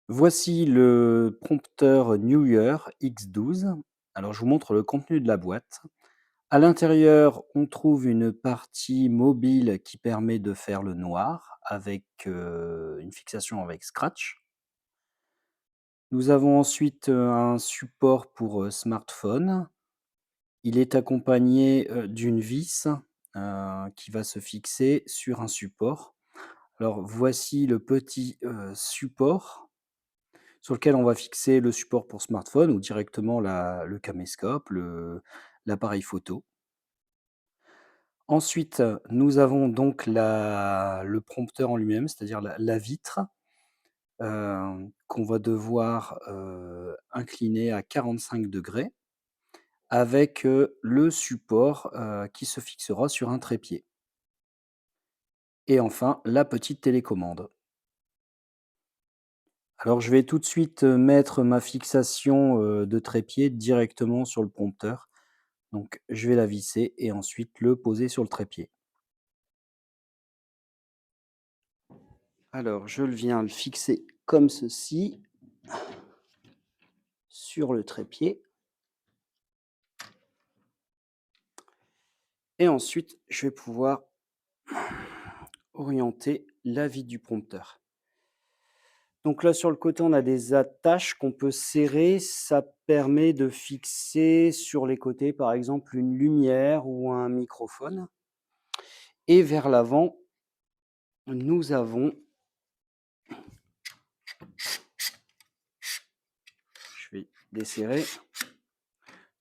Voici le prompteur Newer X12. Alors, je vous montre le contenu de la boîte. À l'intérieur, on trouve une partie mobile qui permet de faire le noir avec une fixation avec Scratch. Nous avons ensuite un support pour smartphone. Il est accompagné d'une vis qui va se fixer sur un support. Alors, voici le petit support sur lequel on va fixer le support pour smartphone ou directement le caméscope, l'appareil photo. Ensuite, nous avons donc le prompteur en lui-même, c'est-à-dire la vitre, qu'on va devoir, incliner à 45° avec, le support, qui se fixera sur un trépied. Et enfin, la petite télécommande. Alors je vais tout de suite, mettre ma fixation, de trépied directement sur le prompteur. Donc je vais la visser et ensuite le poser sur le trépied. Alors je viens le fixer comme ceci sur le trépied et ensuite je vais pouvoir orienter la vie du prompteur. Donc là sur le côté, on a des attaches qu'on peut serrer, ça permet de fixer sur les côtés, par exemple, une lumière ou un microphone et vers l'avant, nous avons je vais desserrer.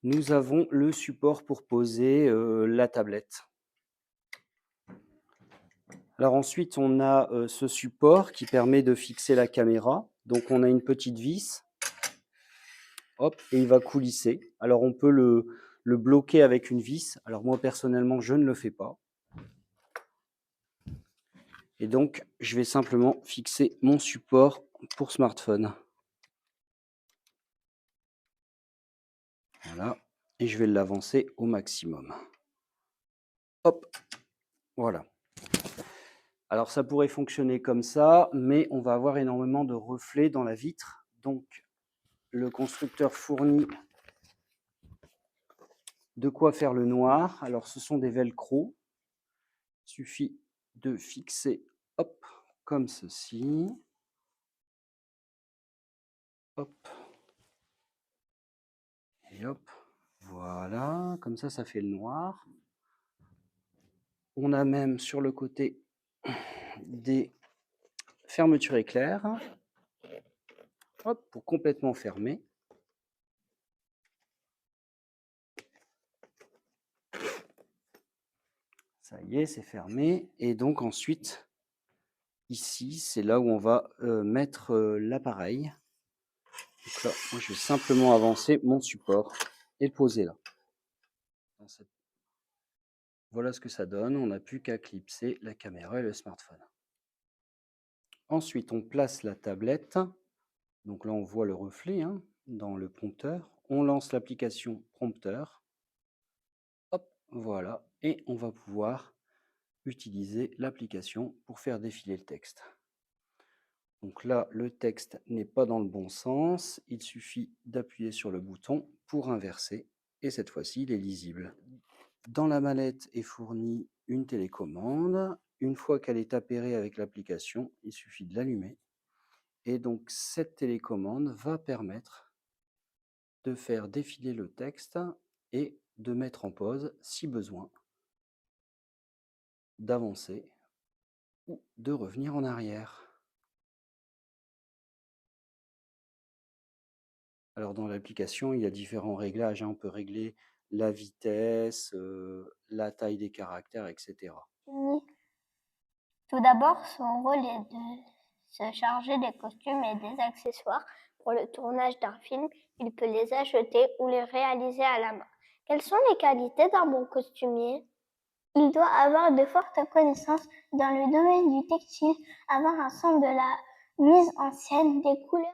Nous avons le support pour poser, la tablette. Alors ensuite, on a, ce support qui permet de fixer la caméra. Donc on a une petite vis, hop, et il va coulisser. Alors on peut le bloquer avec une vis. Alors moi personnellement, je ne le fais pas. Et donc je vais simplement fixer mon support pour smartphone. Voilà, et je vais l'avancer au maximum. Hop, voilà. Alors ça pourrait fonctionner comme ça, mais on va avoir énormément de reflets dans la vitre. Donc le constructeur fournit de quoi faire le noir. Alors ce sont des velcro. Il suffit de fixer, hop, comme ceci. Hop. Et hop. Voilà, comme ça fait le noir. On a même sur le côté des fermetures éclairs. Hop, pour complètement fermer. Ça y est, c'est fermé. Et donc ensuite, ici, c'est là où on va mettre l'appareil. Donc là, moi, je vais simplement avancer mon support et le poser là. Voilà ce que ça donne. On n'a plus qu'à clipser la caméra et le smartphone. Ensuite, on place la tablette. Donc là, on voit le reflet hein, dans le prompteur. On lance l'application prompteur. Hop, voilà. Et on va pouvoir utiliser l'application pour faire défiler le texte. Donc là, le texte n'est pas dans le bon sens. Il suffit d'appuyer sur le bouton pour inverser. Et cette fois-ci, il est lisible. Dans la mallette est fournie une télécommande. Une fois qu'elle est appairée avec l'application, il suffit de l'allumer. Et donc, cette télécommande va permettre de faire défiler le texte et de mettre en pause si besoin, d'avancer ou de revenir en arrière. Alors dans l'application, il y a différents réglages, hein. On peut régler la vitesse, la taille des caractères, etc. Oui. Tout d'abord, son rôle est de se charger des costumes et des accessoires. Pour le tournage d'un film, il peut les acheter ou les réaliser à la main. Quelles sont les qualités d'un bon costumier? Il doit avoir de fortes connaissances dans le domaine du textile, avoir un sens de la mise en scène, des couleurs